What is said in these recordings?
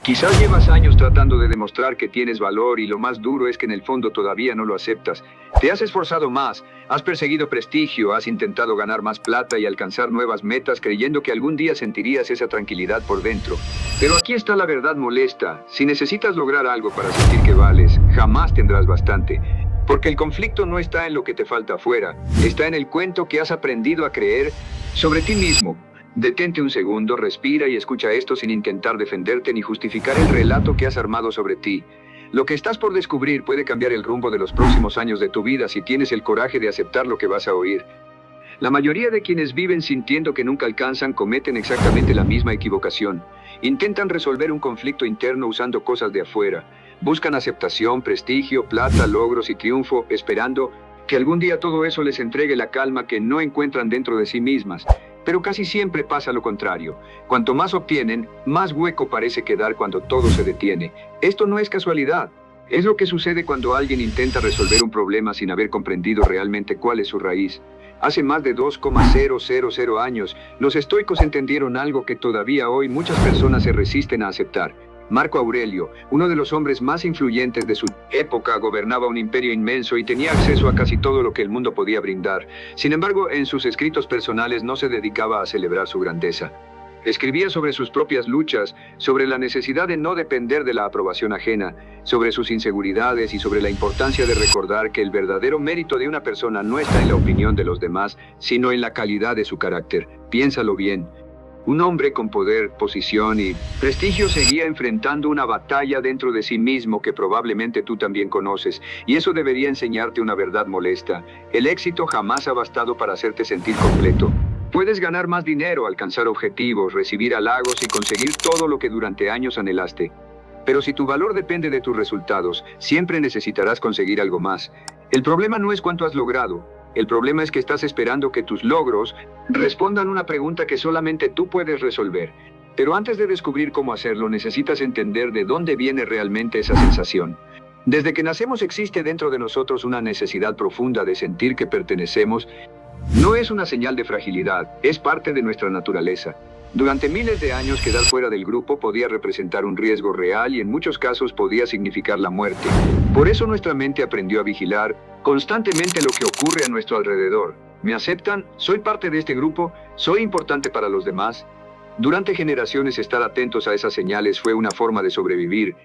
Quizás llevas años tratando de demostrar que tienes valor y lo más duro es que en el fondo todavía no lo aceptas. Te has esforzado más, has perseguido prestigio, has intentado ganar más plata y alcanzar nuevas metas creyendo que algún día sentirías esa tranquilidad por dentro. Pero aquí está la verdad molesta. Si necesitas lograr algo para sentir que vales, jamás tendrás bastante. Porque el conflicto no está en lo que te falta afuera, está en el cuento que has aprendido a creer sobre ti mismo. Detente un segundo, respira y escucha esto sin intentar defenderte ni justificar el relato que has armado sobre ti. Lo que estás por descubrir puede cambiar el rumbo de los próximos años de tu vida si tienes el coraje de aceptar lo que vas a oír. La mayoría de quienes viven sintiendo que nunca alcanzan cometen exactamente la misma equivocación. Intentan resolver un conflicto interno usando cosas de afuera. Buscan aceptación, prestigio, plata, logros y triunfo, esperando que algún día todo eso les entregue la calma que no encuentran dentro de sí mismas. Pero casi siempre pasa lo contrario. Cuanto más obtienen, más hueco parece quedar cuando todo se detiene. Esto no es casualidad. Es lo que sucede cuando alguien intenta resolver un problema sin haber comprendido realmente cuál es su raíz. Hace más de 2,000 años, los estoicos entendieron algo que todavía hoy muchas personas se resisten a aceptar. Marco Aurelio, uno de los hombres más influyentes de su época, gobernaba un imperio inmenso y tenía acceso a casi todo lo que el mundo podía brindar. Sin embargo, en sus escritos personales no se dedicaba a celebrar su grandeza. Escribía sobre sus propias luchas, sobre la necesidad de no depender de la aprobación ajena, sobre sus inseguridades y sobre la importancia de recordar que el verdadero mérito de una persona no está en la opinión de los demás, sino en la calidad de su carácter. Piénsalo bien. Un hombre con poder, posición y prestigio seguía enfrentando una batalla dentro de sí mismo que probablemente tú también conoces, y eso debería enseñarte una verdad molesta. El éxito jamás ha bastado para hacerte sentir completo. Puedes ganar más dinero, alcanzar objetivos, recibir halagos y conseguir todo lo que durante años anhelaste. Pero si tu valor depende de tus resultados, siempre necesitarás conseguir algo más. El problema no es cuánto has logrado. El problema es que estás esperando que tus logros respondan una pregunta que solamente tú puedes resolver. Pero antes de descubrir cómo hacerlo, necesitas entender de dónde viene realmente esa sensación. Desde que nacemos existe dentro de nosotros una necesidad profunda de sentir que pertenecemos. No es una señal de fragilidad, es parte de nuestra naturaleza. Durante miles de años quedar fuera del grupo podía representar un riesgo real y en muchos casos podía significar la muerte. Por eso nuestra mente aprendió a vigilar constantemente lo que ocurre a nuestro alrededor. ¿Me aceptan? ¿Soy parte de este grupo? ¿Soy importante para los demás? Durante generaciones estar atentos a esas señales fue una forma de sobrevivir.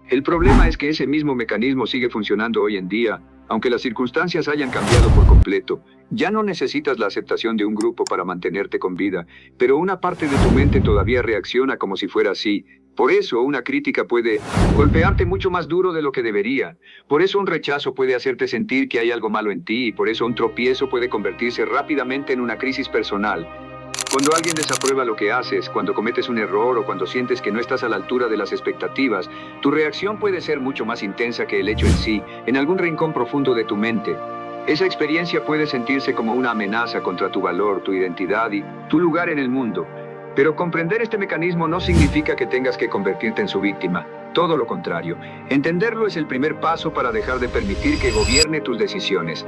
El problema es que ese mismo mecanismo sigue funcionando hoy en día, aunque las circunstancias hayan cambiado por completo. Ya no necesitas la aceptación de un grupo para mantenerte con vida, pero una parte de tu mente todavía reacciona como si fuera así. Por eso una crítica puede golpearte mucho más duro de lo que debería. Por eso un rechazo puede hacerte sentir que hay algo malo en ti y por eso un tropiezo puede convertirse rápidamente en una crisis personal. Cuando alguien desaprueba lo que haces, cuando cometes un error o cuando sientes que no estás a la altura de las expectativas, tu reacción puede ser mucho más intensa que el hecho en sí, en algún rincón profundo de tu mente. Esa experiencia puede sentirse como una amenaza contra tu valor, tu identidad y tu lugar en el mundo. Pero comprender este mecanismo no significa que tengas que convertirte en su víctima. Todo lo contrario. Entenderlo es el primer paso para dejar de permitir que gobierne tus decisiones.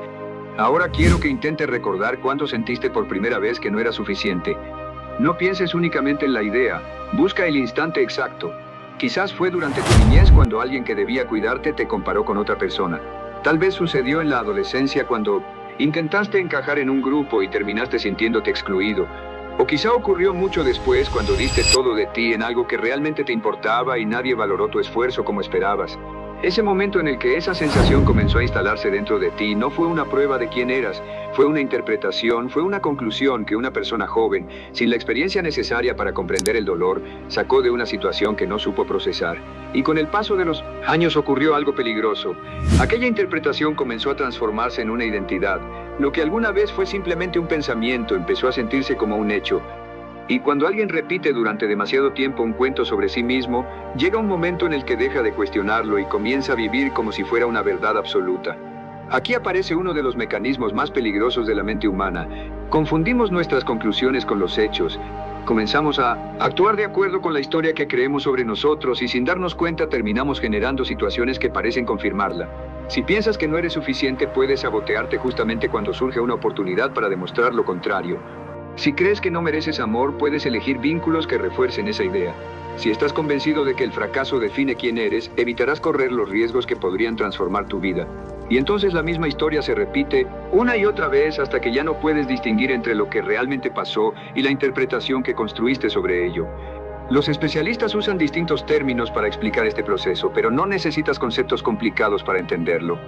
Ahora quiero que intentes recordar cuándo sentiste por primera vez que no era suficiente. No pienses únicamente en la idea, busca el instante exacto. Quizás fue durante tu niñez cuando alguien que debía cuidarte te comparó con otra persona. Tal vez sucedió en la adolescencia cuando intentaste encajar en un grupo y terminaste sintiéndote excluido. O quizá ocurrió mucho después cuando diste todo de ti en algo que realmente te importaba y nadie valoró tu esfuerzo como esperabas. Ese momento en el que esa sensación comenzó a instalarse dentro de ti no fue una prueba de quién eras, fue una interpretación, fue una conclusión que una persona joven, sin la experiencia necesaria para comprender el dolor, sacó de una situación que no supo procesar. Y con el paso de los años ocurrió algo peligroso. Aquella interpretación comenzó a transformarse en una identidad. Lo que alguna vez fue simplemente un pensamiento empezó a sentirse como un hecho. Y cuando alguien repite durante demasiado tiempo un cuento sobre sí mismo, llega un momento en el que deja de cuestionarlo y comienza a vivir como si fuera una verdad absoluta. Aquí aparece uno de los mecanismos más peligrosos de la mente humana. Confundimos nuestras conclusiones con los hechos. Comenzamos a actuar de acuerdo con la historia que creemos sobre nosotros y sin darnos cuenta terminamos generando situaciones que parecen confirmarla. Si piensas que no eres suficiente, puedes sabotearte justamente cuando surge una oportunidad para demostrar lo contrario. Si crees que no mereces amor, puedes elegir vínculos que refuercen esa idea. Si estás convencido de que el fracaso define quién eres, evitarás correr los riesgos que podrían transformar tu vida. Y entonces la misma historia se repite una y otra vez hasta que ya no puedes distinguir entre lo que realmente pasó y la interpretación que construiste sobre ello. Los especialistas usan distintos términos para explicar este proceso, pero no necesitas conceptos complicados para entenderlo.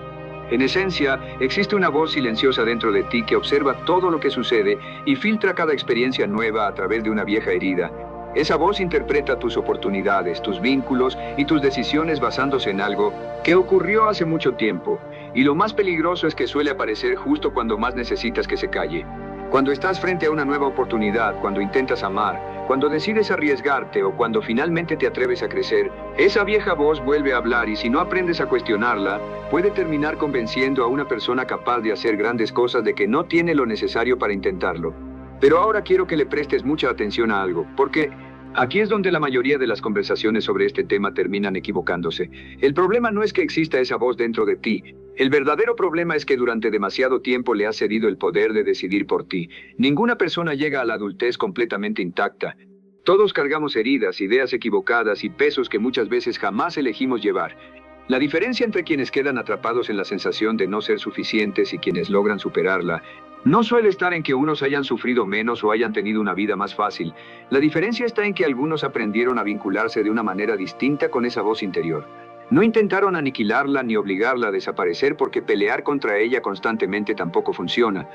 En esencia, existe una voz silenciosa dentro de ti que observa todo lo que sucede y filtra cada experiencia nueva a través de una vieja herida. Esa voz interpreta tus oportunidades, tus vínculos y tus decisiones basándose en algo que ocurrió hace mucho tiempo. Y lo más peligroso es que suele aparecer justo cuando más necesitas que se calle. Cuando estás frente a una nueva oportunidad, cuando intentas amar, cuando decides arriesgarte o cuando finalmente te atreves a crecer, esa vieja voz vuelve a hablar y si no aprendes a cuestionarla, puede terminar convenciendo a una persona capaz de hacer grandes cosas de que no tiene lo necesario para intentarlo. Pero ahora quiero que le prestes mucha atención a algo, porque aquí es donde la mayoría de las conversaciones sobre este tema terminan equivocándose. El problema no es que exista esa voz dentro de ti. El verdadero problema es que durante demasiado tiempo le has cedido el poder de decidir por ti. Ninguna persona llega a la adultez completamente intacta. Todos cargamos heridas, ideas equivocadas y pesos que muchas veces jamás elegimos llevar. La diferencia entre quienes quedan atrapados en la sensación de no ser suficientes y quienes logran superarla no suele estar en que unos hayan sufrido menos o hayan tenido una vida más fácil. La diferencia está en que algunos aprendieron a vincularse de una manera distinta con esa voz interior. No intentaron aniquilarla ni obligarla a desaparecer porque pelear contra ella constantemente tampoco funciona.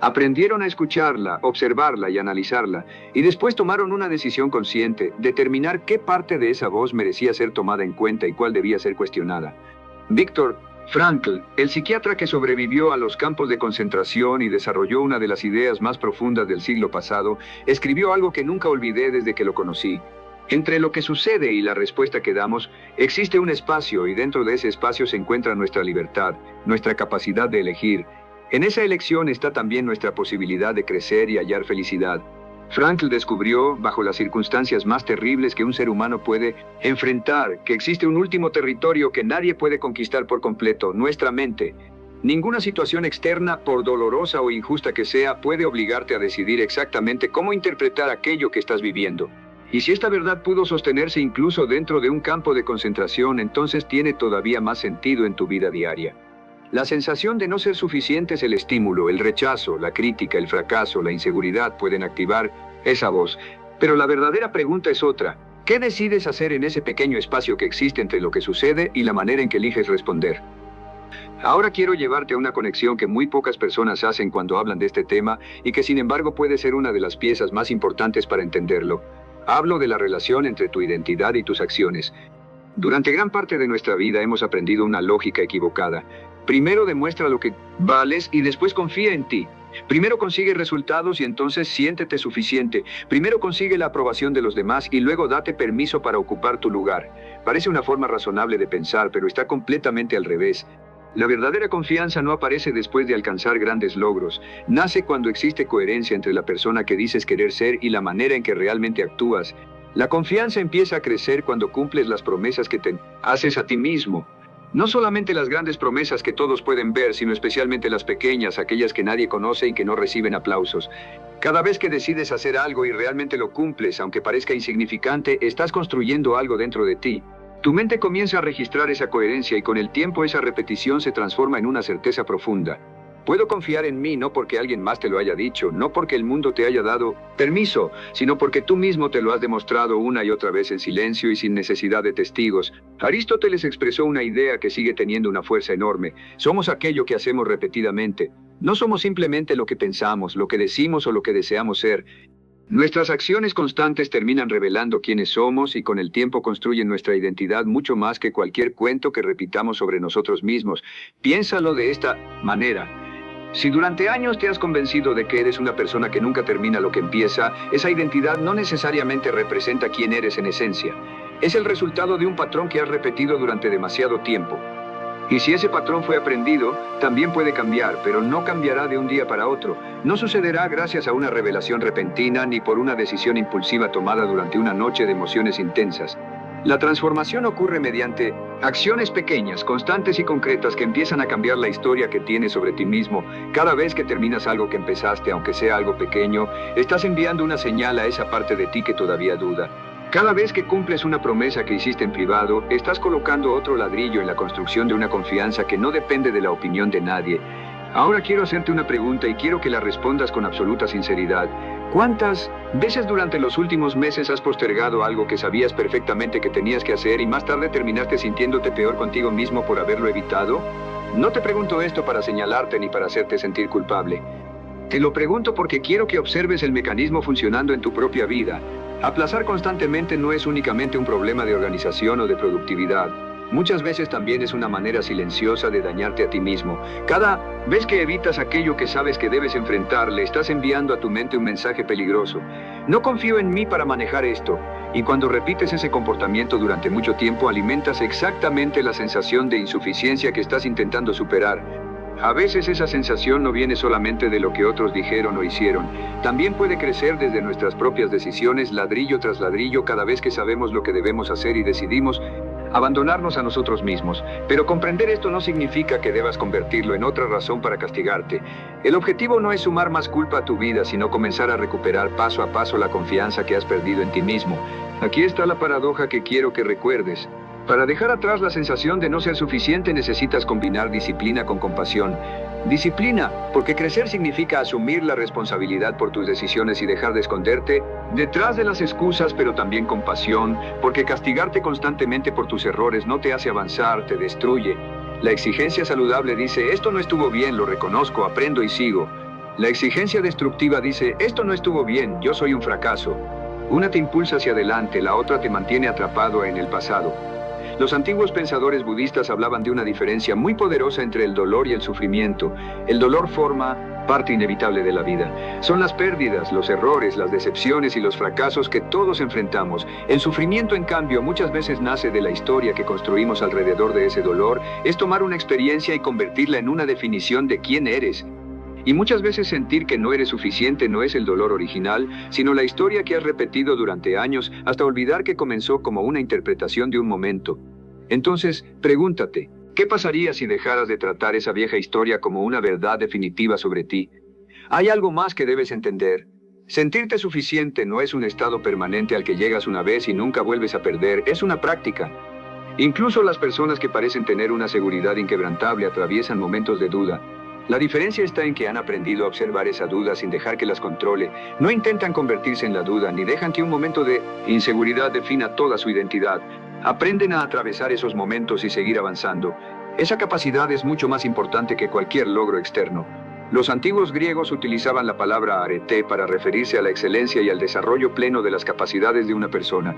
Aprendieron a escucharla, observarla y analizarla, y después tomaron una decisión consciente, determinar qué parte de esa voz merecía ser tomada en cuenta y cuál debía ser cuestionada. Viktor Frankl, el psiquiatra que sobrevivió a los campos de concentración y desarrolló una de las ideas más profundas del siglo pasado, escribió algo que nunca olvidé desde que lo conocí. Entre lo que sucede y la respuesta que damos, existe un espacio y dentro de ese espacio se encuentra nuestra libertad, nuestra capacidad de elegir. En esa elección está también nuestra posibilidad de crecer y hallar felicidad. Frankl descubrió, bajo las circunstancias más terribles que un ser humano puede enfrentar, que existe un último territorio que nadie puede conquistar por completo, nuestra mente. Ninguna situación externa, por dolorosa o injusta que sea, puede obligarte a decidir exactamente cómo interpretar aquello que estás viviendo. Y si esta verdad pudo sostenerse incluso dentro de un campo de concentración, entonces tiene todavía más sentido en tu vida diaria. La sensación de no ser suficiente es el estímulo, el rechazo, la crítica, el fracaso, la inseguridad pueden activar esa voz. Pero la verdadera pregunta es otra. ¿Qué decides hacer en ese pequeño espacio que existe entre lo que sucede y la manera en que eliges responder? Ahora quiero llevarte a una conexión que muy pocas personas hacen cuando hablan de este tema y que sin embargo puede ser una de las piezas más importantes para entenderlo. Hablo de la relación entre tu identidad y tus acciones. Durante gran parte de nuestra vida hemos aprendido una lógica equivocada. Primero demuestra lo que vales y después confía en ti. Primero consigue resultados y entonces siéntete suficiente. Primero consigue la aprobación de los demás y luego date permiso para ocupar tu lugar. Parece una forma razonable de pensar, pero está completamente al revés. La verdadera confianza no aparece después de alcanzar grandes logros. Nace cuando existe coherencia entre la persona que dices querer ser y la manera en que realmente actúas. La confianza empieza a crecer cuando cumples las promesas que te haces a ti mismo. No solamente las grandes promesas que todos pueden ver, sino especialmente las pequeñas, aquellas que nadie conoce y que no reciben aplausos. Cada vez que decides hacer algo y realmente lo cumples, aunque parezca insignificante, estás construyendo algo dentro de ti. Tu mente comienza a registrar esa coherencia y con el tiempo esa repetición se transforma en una certeza profunda. Puedo confiar en mí no porque alguien más te lo haya dicho, no porque el mundo te haya dado permiso, sino porque tú mismo te lo has demostrado una y otra vez en silencio y sin necesidad de testigos. Aristóteles expresó una idea que sigue teniendo una fuerza enorme. Somos aquello que hacemos repetidamente. No somos simplemente lo que pensamos, lo que decimos o lo que deseamos ser. Nuestras acciones constantes terminan revelando quiénes somos y con el tiempo construyen nuestra identidad mucho más que cualquier cuento que repitamos sobre nosotros mismos. Piénsalo de esta manera. Si durante años te has convencido de que eres una persona que nunca termina lo que empieza, esa identidad no necesariamente representa quién eres en esencia. Es el resultado de un patrón que has repetido durante demasiado tiempo. Y si ese patrón fue aprendido, también puede cambiar, pero no cambiará de un día para otro. No sucederá gracias a una revelación repentina ni por una decisión impulsiva tomada durante una noche de emociones intensas. La transformación ocurre mediante acciones pequeñas, constantes y concretas que empiezan a cambiar la historia que tienes sobre ti mismo. Cada vez que terminas algo que empezaste, aunque sea algo pequeño, estás enviando una señal a esa parte de ti que todavía duda. Cada vez que cumples una promesa que hiciste en privado, estás colocando otro ladrillo en la construcción de una confianza que no depende de la opinión de nadie. Ahora quiero hacerte una pregunta y quiero que la respondas con absoluta sinceridad. ¿Cuántas veces durante los últimos meses has postergado algo que sabías perfectamente que tenías que hacer y más tarde terminaste sintiéndote peor contigo mismo por haberlo evitado? No te pregunto esto para señalarte ni para hacerte sentir culpable. Te lo pregunto porque quiero que observes el mecanismo funcionando en tu propia vida. Aplazar constantemente no es únicamente un problema de organización o de productividad. Muchas veces también es una manera silenciosa de dañarte a ti mismo. Cada vez que evitas aquello que sabes que debes enfrentar, le estás enviando a tu mente un mensaje peligroso. No confío en mí para manejar esto. Y cuando repites ese comportamiento durante mucho tiempo, alimentas exactamente la sensación de insuficiencia que estás intentando superar. A veces esa sensación no viene solamente de lo que otros dijeron o hicieron. También puede crecer desde nuestras propias decisiones, ladrillo tras ladrillo, cada vez que sabemos lo que debemos hacer y decidimos abandonarnos a nosotros mismos. Pero comprender esto no significa que debas convertirlo en otra razón para castigarte. El objetivo no es sumar más culpa a tu vida, sino comenzar a recuperar paso a paso la confianza que has perdido en ti mismo. Aquí está la paradoja que quiero que recuerdes. Para dejar atrás la sensación de no ser suficiente necesitas combinar disciplina con compasión. Disciplina, porque crecer significa asumir la responsabilidad por tus decisiones y dejar de esconderte detrás de las excusas, pero también compasión, porque castigarte constantemente por tus errores no te hace avanzar, te destruye. La exigencia saludable dice, esto no estuvo bien, lo reconozco, aprendo y sigo. La exigencia destructiva dice, esto no estuvo bien, yo soy un fracaso. Una te impulsa hacia adelante, la otra te mantiene atrapado en el pasado. Los antiguos pensadores budistas hablaban de una diferencia muy poderosa entre el dolor y el sufrimiento. El dolor forma parte inevitable de la vida. Son las pérdidas, los errores, las decepciones y los fracasos que todos enfrentamos. El sufrimiento, en cambio, muchas veces nace de la historia que construimos alrededor de ese dolor. Es tomar una experiencia y convertirla en una definición de quién eres. Y muchas veces sentir que no eres suficiente no es el dolor original, sino la historia que has repetido durante años hasta olvidar que comenzó como una interpretación de un momento. Entonces, pregúntate, ¿qué pasaría si dejaras de tratar esa vieja historia como una verdad definitiva sobre ti? Hay algo más que debes entender. Sentirte suficiente no es un estado permanente al que llegas una vez y nunca vuelves a perder, es una práctica. Incluso las personas que parecen tener una seguridad inquebrantable atraviesan momentos de duda. La diferencia está en que han aprendido a observar esa duda sin dejar que las controle. No intentan convertirse en la duda, ni dejan que un momento de inseguridad defina toda su identidad. Aprenden a atravesar esos momentos y seguir avanzando. Esa capacidad es mucho más importante que cualquier logro externo. Los antiguos griegos utilizaban la palabra arete para referirse a la excelencia y al desarrollo pleno de las capacidades de una persona.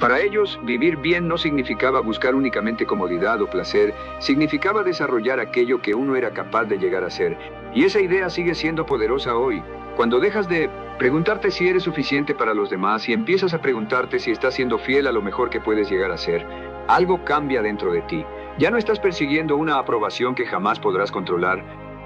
Para ellos, vivir bien no significaba buscar únicamente comodidad o placer, significaba desarrollar aquello que uno era capaz de llegar a ser. Y esa idea sigue siendo poderosa hoy. Cuando dejas de preguntarte si eres suficiente para los demás y empiezas a preguntarte si estás siendo fiel a lo mejor que puedes llegar a ser, algo cambia dentro de ti. Ya no estás persiguiendo una aprobación que jamás podrás controlar.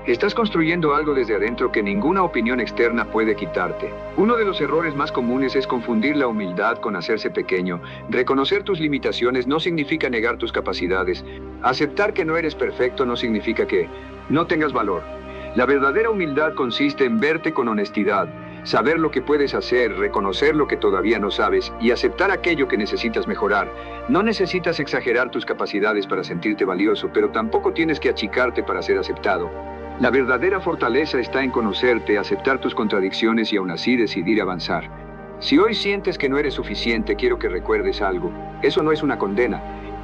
Estás construyendo algo desde adentro que ninguna opinión externa puede quitarte. Uno de los errores más comunes es confundir la humildad con hacerse pequeño. Reconocer tus limitaciones no significa negar tus capacidades. Aceptar que no eres perfecto no significa que no tengas valor. La verdadera humildad consiste en verte con honestidad, saber lo que puedes hacer, reconocer lo que todavía no sabes y aceptar aquello que necesitas mejorar. No necesitas exagerar tus capacidades para sentirte valioso, pero tampoco tienes que achicarte para ser aceptado. La verdadera fortaleza está en conocerte, aceptar tus contradicciones y aún así decidir avanzar. Si hoy sientes que no eres suficiente, quiero que recuerdes algo. Eso no es una condena.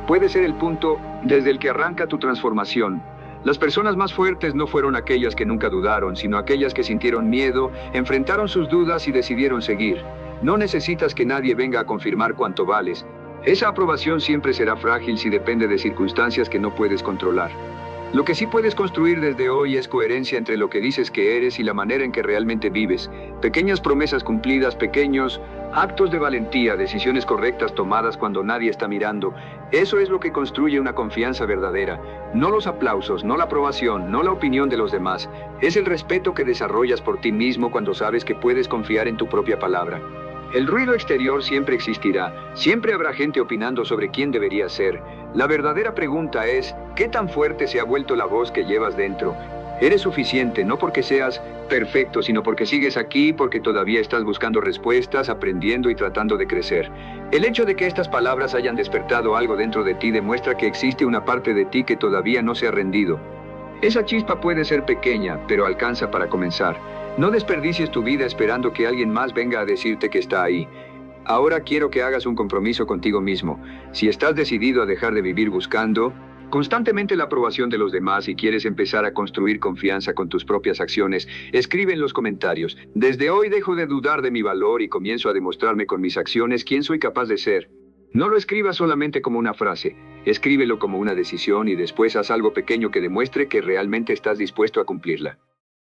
Puede ser el punto desde el que arranca tu transformación. Las personas más fuertes no fueron aquellas que nunca dudaron, sino aquellas que sintieron miedo, enfrentaron sus dudas y decidieron seguir. No necesitas que nadie venga a confirmar cuánto vales. Esa aprobación siempre será frágil si depende de circunstancias que no puedes controlar. Lo que sí puedes construir desde hoy es coherencia entre lo que dices que eres y la manera en que realmente vives. Pequeñas promesas cumplidas, pequeños actos de valentía, decisiones correctas tomadas cuando nadie está mirando. Eso es lo que construye una confianza verdadera. No los aplausos, no la aprobación, no la opinión de los demás. Es el respeto que desarrollas por ti mismo cuando sabes que puedes confiar en tu propia palabra. El ruido exterior siempre existirá, siempre habrá gente opinando sobre quién debería ser. La verdadera pregunta es, ¿qué tan fuerte se ha vuelto la voz que llevas dentro? Eres suficiente, no porque seas perfecto, sino porque sigues aquí, porque todavía estás buscando respuestas, aprendiendo y tratando de crecer. El hecho de que estas palabras hayan despertado algo dentro de ti demuestra que existe una parte de ti que todavía no se ha rendido. Esa chispa puede ser pequeña, pero alcanza para comenzar. No desperdicies tu vida esperando que alguien más venga a decirte que está ahí. Ahora quiero que hagas un compromiso contigo mismo. Si estás decidido a dejar de vivir buscando constantemente la aprobación de los demás y quieres empezar a construir confianza con tus propias acciones, escribe en los comentarios: desde hoy dejo de dudar de mi valor y comienzo a demostrarme con mis acciones quién soy capaz de ser. No lo escribas solamente como una frase, escríbelo como una decisión y después haz algo pequeño que demuestre que realmente estás dispuesto a cumplirla.